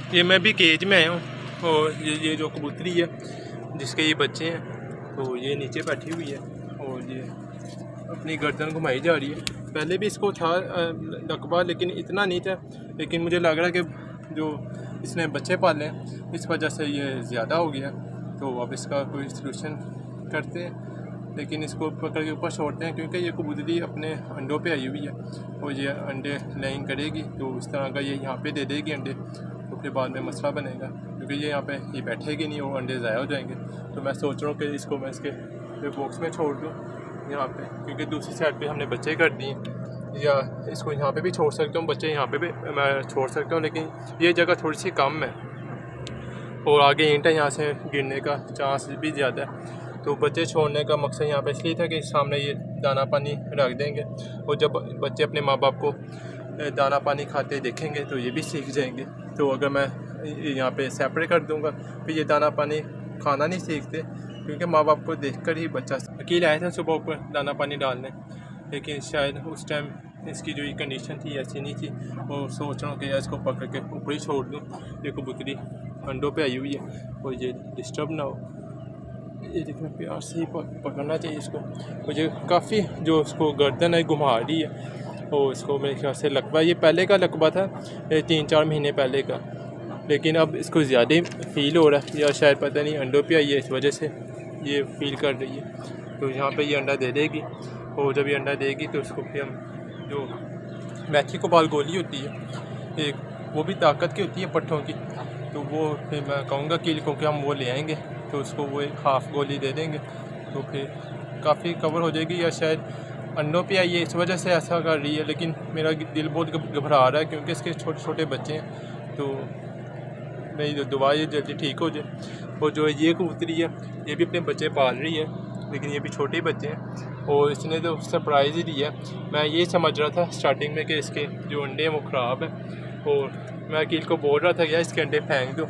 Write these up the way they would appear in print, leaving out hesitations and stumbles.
ये मैं भी केज में आया हूँ और ये जो कबूतरी है जिसके ये बच्चे हैं, तो ये नीचे बैठी हुई है और ये अपनी गर्दन घुमाई जा रही है। पहले भी इसको था रकबा, लेकिन इतना नहीं था, लेकिन मुझे लग रहा है कि जो इसने बच्चे पाले हैं इस वजह से ये ज़्यादा हो गया। तो अब इसका कोई सलूशन करते हैं, लेकिन इसको पकड़ के ऊपर छोड़ते हैं क्योंकि ये कबूतरी अपने अंडों पे आई हुई है और ये अंडे लेइंग करेगी, तो इस तरह का ये यहाँ पे दे देगी अंडे, तो फिर बाद में मसला बनेगा क्योंकि ये यहाँ पे ये बैठेगी नहीं और अंडे ज़ाया हो जाएंगे। तो मैं सोच रहा हूँ कि इसको मैं इसके बॉक्स में छोड़ दूँ यहाँ पे, क्योंकि दूसरी साइड पे हमने बच्चे कर दिए, या इसको यहाँ पे भी छोड़ सकता हूँ, बच्चे यहाँ पे भी मैं छोड़ सकता हूँ, लेकिन ये जगह थोड़ी सी कम है और आगे ईंट है, यहाँ से गिरने का चांस भी ज़्यादा है। तो बच्चे छोड़ने का मकसद यहाँ पे इसलिए था कि सामने ये दाना पानी रख देंगे और जब बच्चे अपने माँ बाप को दाना पानी खाते देखेंगे तो ये भी सीख जाएंगे। तो अगर मैं यहाँ पे सेपरेट कर दूँगा फिर ये दाना पानी खाना नहीं सीखते, क्योंकि माँ बाप को देखकर ही बच्चा। वकील आया था सुबह ऊपर दाना पानी डालने, लेकिन शायद उस टाइम इसकी जो ये कंडीशन थी ऐसी नहीं थी, और सोच रहा हूँ कि इसको पकड़ के ऊपर ही छोड़ दूँ। ये कबूतरी अंडों पे आई हुई है और ये डिस्टर्ब ना हो, ये देखना प्यार से ही पकड़ना चाहिए इसको। मुझे काफ़ी जो उसको गर्दन है घुमा रही है और इसको मेरे ख्याल से लकवा, ये पहले का लकवा था 3-4 महीने पहले का, लेकिन अब इसको ज़्यादा फील हो रहा है, या शायद पता नहीं अंडों पे आई है इस वजह से ये फील कर रही है। तो यहाँ पे ये अंडा दे देगी और जब ये अंडा देगी तो उसको फिर हम जो मैथी को बाल गोली होती है एक, वो भी ताकत की होती है पट्ठों की, तो वो फिर मैं कहूँगा कील को कि हम वो ले आएंगे, तो उसको वो एक हाफ़ गोली दे देंगे तो फिर काफ़ी कवर हो जाएगी। या शायद अंडों पे आई है इस वजह से ऐसा कर रही है, लेकिन मेरा दिल बहुत घबरा रहा है क्योंकि इसके छोटे छोटे बच्चे हैं, तो मेरी दुआ ये जल्दी ठीक हो जाए। और जो ये कबूतरी है ये भी अपने बच्चे पाल रही है, लेकिन ये भी छोटे बच्चे हैं और इसने तो सरप्राइज़ ही दिया। मैं ये समझ रहा था स्टार्टिंग में कि इसके जो अंडे हैं वो ख़राब है, और मैं अकील को बोल रहा था यार इसके अंडे फेंक दो,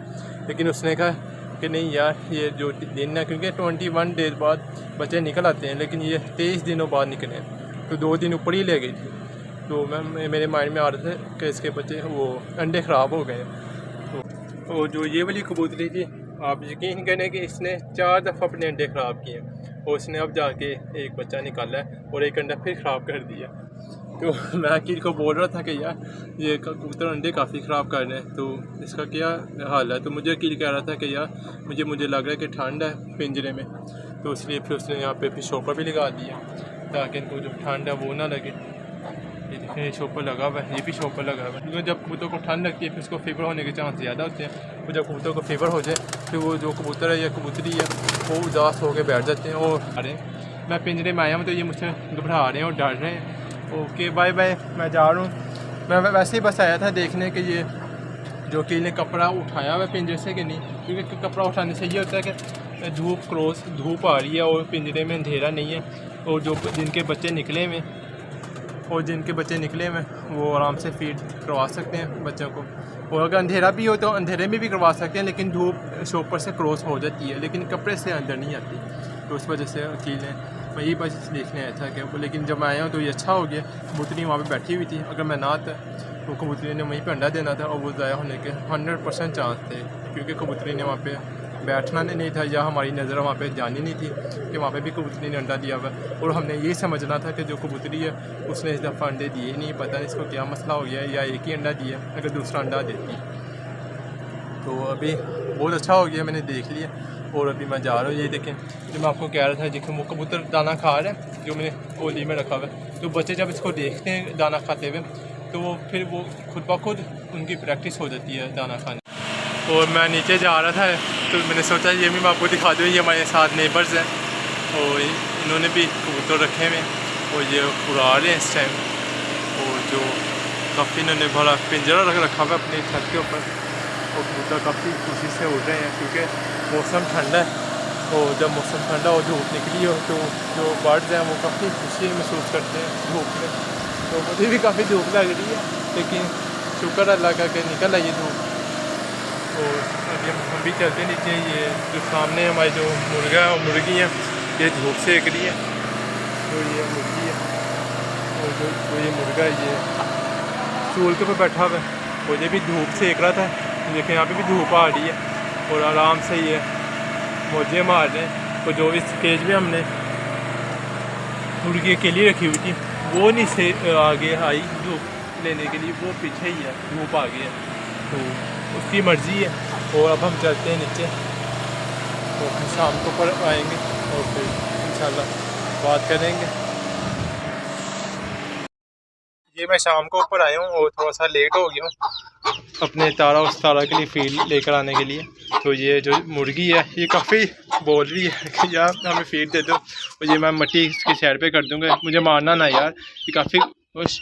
लेकिन उसने कहा कि नहीं यार ये जो दिन है, क्योंकि 21 डेज़ बाद बच्चे निकल आते हैं, लेकिन ये 23 दिनों बाद निकले, तो 2 दिन ऊपर ही ले गई थी। तो मैं मेरे माइंड में आ रहा था कि इसके बच्चे वो अंडे ख़राब हो गए। तो जो ये वाली कबूतरी थी, आप यकीन करें कि इसने 4 दफ़ा अपने अंडे ख़राब किए और इसने अब जाके एक बच्चा निकाला है और एक अंडा फिर ख़राब कर दिया। तो मैं अकील को बोल रहा था कि यार ये कबूतर अंडे काफ़ी ख़राब कर रहे हैं, तो इसका क्या हाल है। तो मुझे अकील कह रहा था कि यार मुझे लग रहा है कि ठंड है पिंजरे में, तो इसलिए फिर उसने यहाँ पे फिर शॉपर भी लगा दिया ताकि इनको जो ठंड है वो ना लगे। ये देखिए शॉपर लगा हुआ है, ये भी शॉपर लगा हुआ है, क्योंकि जब कबूतर को ठंड लगती है फिर उसको फीवर होने के चांस ज़्यादा होते हैं। तो जब कबूतर को फीवर हो जाए फिर वो जो कबूतर है या कबूतरी है वो उदास होकर बैठ जाते हैं। और अरे मैं पिंजरे में आया हूँ तो ये मुझसे घबरा रहे हैं और डर रहे हैं। ओके बाय बाय, मैं जा रहा हूँ। मैं वैसे ही बस आया था देखने के ये जो कि ने कपड़ा उठाया हुआ पिंजरे से कि नहीं, क्योंकि कपड़ा उठाने से ये होता है कि धूप आ रही है और पिंजरे में अंधेरा नहीं है, और जिनके बच्चे निकले हुए वो आराम से फीड करवा सकते हैं बच्चों को। और अगर अंधेरा भी हो तो अंधेरे में भी करवा सकते हैं, लेकिन धूप शॉपर से क्रॉस हो जाती है, लेकिन कपड़े से अंदर नहीं आती। तो उस वजह से अकील है, मैं यही बस देखने आया था कि लेकिन जब मैं आया हूँ तो ये अच्छा हो गया। कबूतरी वहाँ पे बैठी हुई थी, अगर मैं ना आता तो कबूतरी ने वहीं पे अंडा देना था और वो ज़ाया होने के 100% चांस थे, क्योंकि कबूतरी ने वहाँ पे बैठना नहीं था या हमारी नज़र वहाँ पे जानी नहीं थी कि वहाँ पे भी कबूतरी ने अंडा दिया हुआ। और हमने ये समझना था कि जो कबूतरी है उसने इस दफ़ा अंडे दिए नहीं, पता नहीं इसको क्या मसला हो गया या एक ही अंडा दिया, अगर दूसरा अंडा देती। तो अभी बहुत अच्छा हो गया, मैंने देख लिया और अभी मैं जा रहा हूँ। ये देखें जो मैं आपको कह रहा था, देखो वो कबूतर दाना खा रहे हैं जो मैंने कोली में रखा हुआ है। तो बच्चे जब इसको देखते हैं दाना खाते हुए तो फिर वो खुद ब खुद उनकी प्रैक्टिस हो जाती है दाना खाने। और मैं नीचे जा रहा था तो मैंने सोचा ये भी मैं आपको दिखा दूँ, ये हमारे साथ नेबर्स हैं और इन्होंने भी कबूतर रखे हुए हैं और ये उड़ा रहे हैं इस टाइम। और जो काफ़ी इन्होंने बड़ा पिंजरा रखा हुआ है अपनी छत के ऊपर, और कबूतर काफ़ी खुशी से उड़ रहे हैं क्योंकि मौसम ठंडा है। और जब मौसम ठंडा हो धूप निकली हो तो जो बर्ड्स हैं वो काफ़ी खुशी महसूस करते हैं धूप में। तो मुझे भी काफ़ी धूप लग रही है, लेकिन शुक्र अल्लाह का कि निकल आई धूप। और अभी हम भी चलते हैं नीचे। ये जो सामने हमारी जो मुर्गा और मुर्गी हैं ये धूप सेक रही है, तो ये मुर्गी है और जो ये मुर्गा है ये स्टूल के ऊपर बैठा हुआ है और ये भी धूप सेक रहा था। देखिए यहाँ पे भी धूप आ रही है और आराम से ये मौजे मार रहे हैं। तो जो इस केज में हमने मुर्गी के लिए रखी हुई थी वो नहीं से आगे आई धूप लेने के लिए, वो पीछे ही है, धूप आ गई है, तो उसकी मर्ज़ी है। और अब हम चलते हैं नीचे, तो फिर शाम को ऊपर आएंगे और फिर इंशाल्लाह बात करेंगे। ये मैं शाम को ऊपर आया हूँ और थोड़ा सा लेट हो गया हूँ अपने उस तारा के लिए फीड लेकर आने के लिए। तो ये जो मुर्गी है ये काफ़ी बोल रही है कि यार हमें फीड दे दो, और ये मैं मिट्टी इसकी साइड पे कर दूँगा, मुझे मारना ना यार, ये काफ़ी खुश।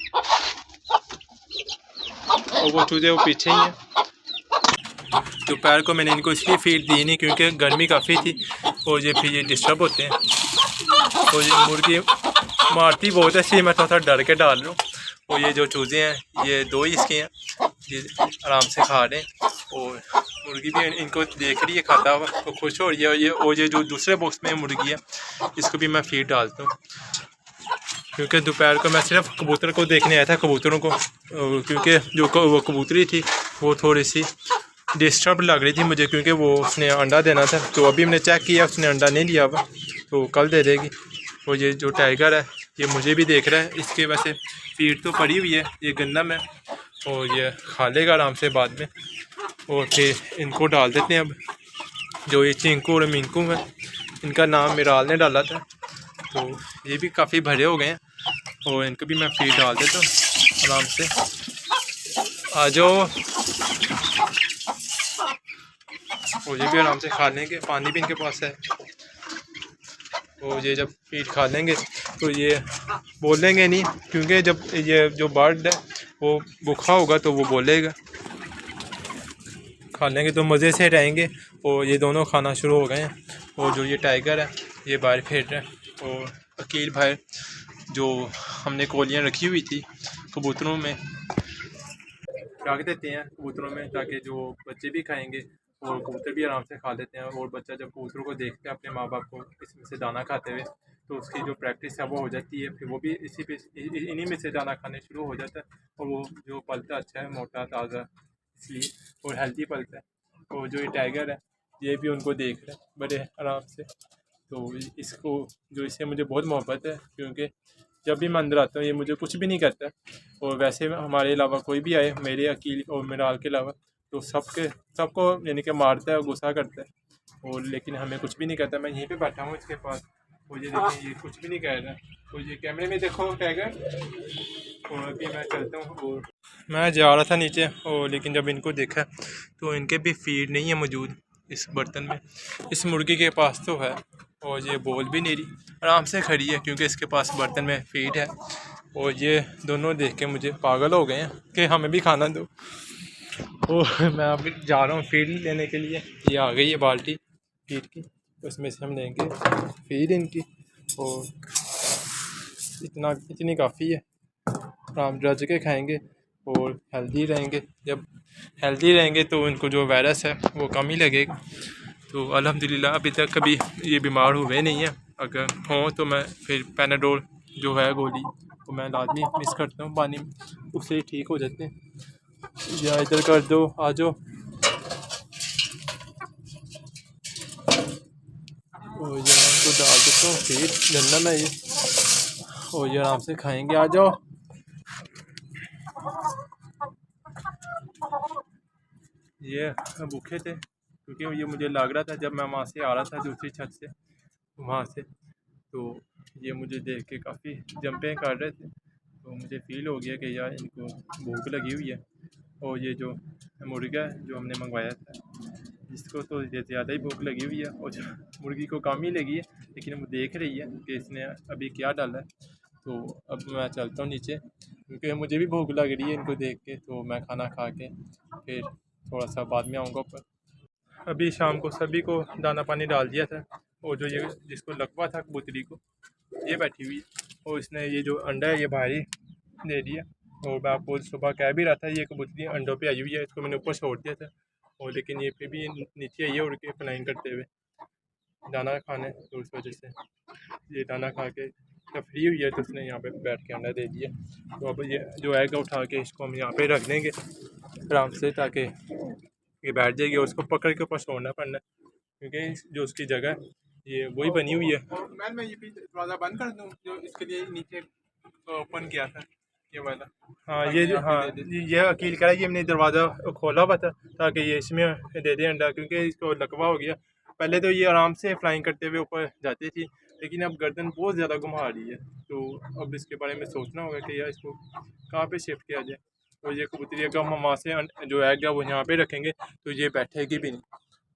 और वो चूजे वो पीछे ही हैं। दोपहर को मैंने इनको इसलिए फीड दी नहीं क्योंकि गर्मी काफ़ी थी और ये फिर ये डिस्टर्ब होते हैं। और ये मुर्गी मारती बहुत है, इसलिए मैं थोड़ा डर के डाल रहा हूँ। और ये जो चूज़े हैं ये 2 ही इसके हैं, ये आराम से खा रहे हैं। और मुर्गी भी इनको देख रही है खाता हुआ, तो खुश हो रही है। और ये जो दूसरे बॉक्स में मुर्गी है इसको भी मैं फीड डालता हूँ, क्योंकि दोपहर को मैं सिर्फ कबूतर को देखने आया था, कबूतरों को, क्योंकि जो वो कबूतरी थी वो थोड़ी सी डिस्टर्ब लग रही थी मुझे, क्योंकि वो उसने अंडा देना था। तो अभी मैंने चेक किया उसने अंडा नहीं लिया हुआ, तो कल दे देगी। और ये जो टाइगर है ये मुझे भी देख रहा है, इसके वैसे फीड तो पड़ी हुई है, ये गंदम है और ये खा लेगा आराम से बाद में। और फिर इनको डाल देते हैं। अब जो ये चिंकू और मिंकू है, इनका नाम मिराल ने डाला था, तो ये भी काफ़ी भरे हो गए हैं और इनको भी मैं फीड डाल देता हूँ आराम से। आ जाओ, और ये भी आराम से खा लेंगे, पानी भी इनके पास है। और ये जब फीड खा लेंगे तो ये बोलेंगे नहीं, क्योंकि जब ये जो बर्ड है वो भूखा होगा तो वो बोलेगा। खा लेंगे तो मज़े से रहेंगे। और ये दोनों खाना शुरू हो गए हैं। और जो ये टाइगर है ये बाहर फेर रहा है। और अकील भाई जो हमने कोलियाँ रखी हुई थी कबूतरों में रख देते हैं कबूतरों में, ताकि जो बच्चे भी खाएंगे और कबूतर भी आराम से खा लेते हैं। और बच्चा जब कबूतरों को देखते हैं अपने माँ बाप को इसमें से दाना खाते हुए, तो उसकी जो प्रैक्टिस है वो हो जाती है, फिर वो भी इन्हीं में से दाना खाने शुरू हो जाता है। और वो जो पलता अच्छा है, मोटा ताज़ा, इसलिए और हेल्दी पलता है। और जो ये टाइगर है ये भी उनको देख रहा है बड़े आराम से। तो इसको जो इससे मुझे बहुत मोहब्बत है, क्योंकि जब भी मैं अंदर आता हूँ ये मुझे कुछ भी नहीं करता। और वैसे हमारे अलावा कोई भी आए, मेरे अकील और मिराल के अलावा, तो सबको यानी कि मारता है और गुस्सा करता है। और लेकिन हमें कुछ भी नहीं करता। मैं यहीं पे बैठा हूँ इसके पास, और ये देखिए ये कुछ भी नहीं कह रहा। और ये कैमरे में देखो टाइगर। और अभी मैं चलता हूँ, और मैं जा रहा था नीचे, और लेकिन जब इनको देखा तो इनके भी फीड नहीं है मौजूद इस बर्तन में। इस मुर्गी के पास तो है, और ये बोल भी नहीं रही, आराम से खड़ी है, क्योंकि इसके पास बर्तन में फीड है। और ये दोनों देख के मुझे पागल हो गए हैं कि हमें भी खाना दो। और मैं अभी जा रहा हूँ फीड लेने के लिए। ये आ गई है बाल्टी फीड की, उसमें से हम लेंगे फीड इनकी। और इतनी काफ़ी है, आराम रज के खाएंगे और हेल्दी रहेंगे। जब हेल्दी रहेंगे तो इनको जो वायरस है वो कम ही लगेगा। तो अल्हम्दुलिल्लाह अभी तक कभी ये बीमार हुए नहीं हैं। अगर हों तो मैं फिर पैनाडोल जो है गोली तो मैं लाजमी मिक्स करता हूँ पानी में, उससे ठीक हो जाते हैं। या इधर कर दो, आ जाओ। और ये मैं इनको डाल देता हूँ फिर गंदा है ये, और ये आराम से खाएंगे। आ जाओ। ये भूखे थे, क्योंकि ये मुझे लग रहा था जब मैं वहाँ से आ रहा था दूसरी छत से वहाँ से, तो ये मुझे देख के काफ़ी जंपें कर रहे थे। तो मुझे फ़ील हो गया कि यार इनको भूख लगी हुई है। और ये जो मुर्गा है जो हमने मंगवाया था, इसको तो ज़्यादा ही भूख लगी हुई है, और जो मुर्गी को कम ही लगी है, लेकिन वो देख रही है कि इसने अभी क्या डाला है। तो अब मैं चलता हूँ नीचे, क्योंकि मुझे भी भूख लग रही है इनको देख के। तो मैं खाना खा के फिर थोड़ा सा बाद में आऊँगा ऊपर। अभी शाम को सभी को दाना पानी डाल दिया था। और जो ये जिसको लकवा था कबूतरी को, ये बैठी हुई है, और इसने ये जो अंडा है ये बाहर ही दे दिया। और मैं आपको सुबह कह भी रहा था ये कबूतरी अंडों पे आई हुई है, इसको मैंने ऊपर छोड़ दिया था। और लेकिन ये फिर भी नीचे आई है उड़ के फ्लाइंग करते हुए दाना खाने, तो उस वजह से ये दाना खा के जब फ्री हुई है तो उसने यहाँ पे बैठ के अंडा दे दिया। तो अब ये जो आएगा उठा के इसको हम यहाँ पे रख देंगे आराम से, ताकि ये बैठ जाएगी और उसको पकड़ के ऊपर छोड़ना पड़ना है, क्योंकि जो उसकी जगह है ये वही बनी हुई है। और मैं ये भी दरवाज़ा बंद कर दूँ जो इसके लिए नीचे ओपन किया था ये वाला। हाँ ये अकील करा कि हमने दरवाज़ा खोला हुआ था ताकि ये इसमें दे दे अंडा, क्योंकि इसको लकवा हो गया। पहले तो ये आराम से फ्लाइंग करते हुए ऊपर जाती थी, लेकिन अब गर्दन बहुत ज़्यादा घुमा रही है, तो अब इसके बारे में सोचना होगा कि यार इसको कहाँ पे शिफ्ट किया जाए। तो ये कबूतरी अगर हम वहाँ से जो एग है वो यहाँ पे रखेंगे तो ये बैठेगी भी नहीं।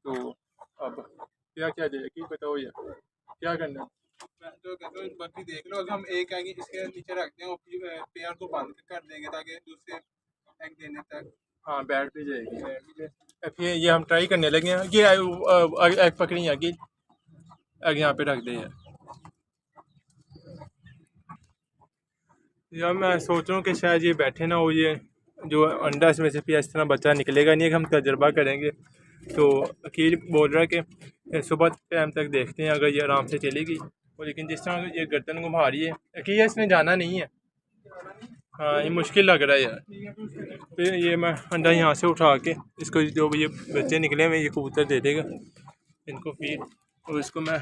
तो अब क्या क्या जाए कि बताओ यार क्या करना है। मैं तो कहता हूँ बाकी देख लो, अगर हम एक एग इसके नीचे रखते हैं और पेयर को बंद कर देंगे ताकि दूसरे एग देने तक हाँ बैठ भी जाएगी। फिर ये हम ट्राई करने लगे हैं। ये एग पकड़ी है कि एग यहाँ पे रख दे यार मैं सोच रहा हूँ कि शायद ये बैठे ना हो, ये जो अंडा इसमें से फिर इस तरह बच्चा निकलेगा नहीं, कि हम तजर्बा करेंगे। तो अकील बोल रहा है कि सुबह टाइम तक देखते हैं अगर ये आराम से चलेगी। और लेकिन जिस तरह ये गर्दन घुमा रही है अकील इसने जाना नहीं है। हाँ ये मुश्किल लग रहा है यार। तो ये मैं अंडा यहाँ से उठा के इसको जो ये बच्चे निकले हुए ये कबूतर दे देगा इनको फीड, और इसको मैं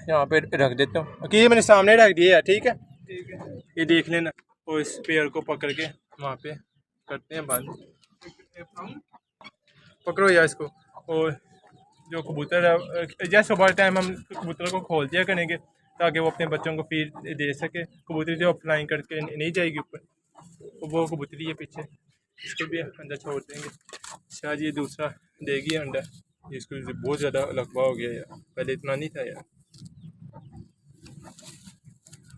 यहाँ पे रख देता हूँ। अकील ये मैंने सामने रख दिया है, ठीक है ये देख लेना। और इस पेड़ को पकड़ के वहाँ पे करते हैं बंद। पकड़ो यार इसको। और जो कबूतर है जैसे सुबह टाइम हम कबूतर को खोल दिया करेंगे ताकि वो अपने बच्चों को फीड दे सके। कबूतरी जो फ्लाइंग करके नहीं जाएगी ऊपर, तो वो कबूतरी है पीछे, इसको भी अंडा छोड़ देंगे। शायद ये दूसरा देगी अंडा। इसको बहुत ज़्यादा लकवा हो गया यार, पहले इतना नहीं था यार।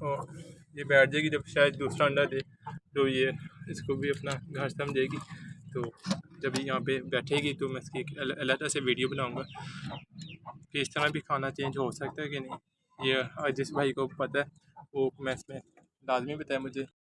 और ये बैठ जाएगी जब शायद दूसरा अंडा दे तो ये इसको भी अपना घर समझेगी। तो जब यहाँ पे बैठेगी तो मैं इसकी अलग से वीडियो बनाऊंगा कि इस तरह भी खाना चेंज हो सकता है कि नहीं। ये जिस भाई को पता है वो मैं इसमें लाजमी बताया मुझे।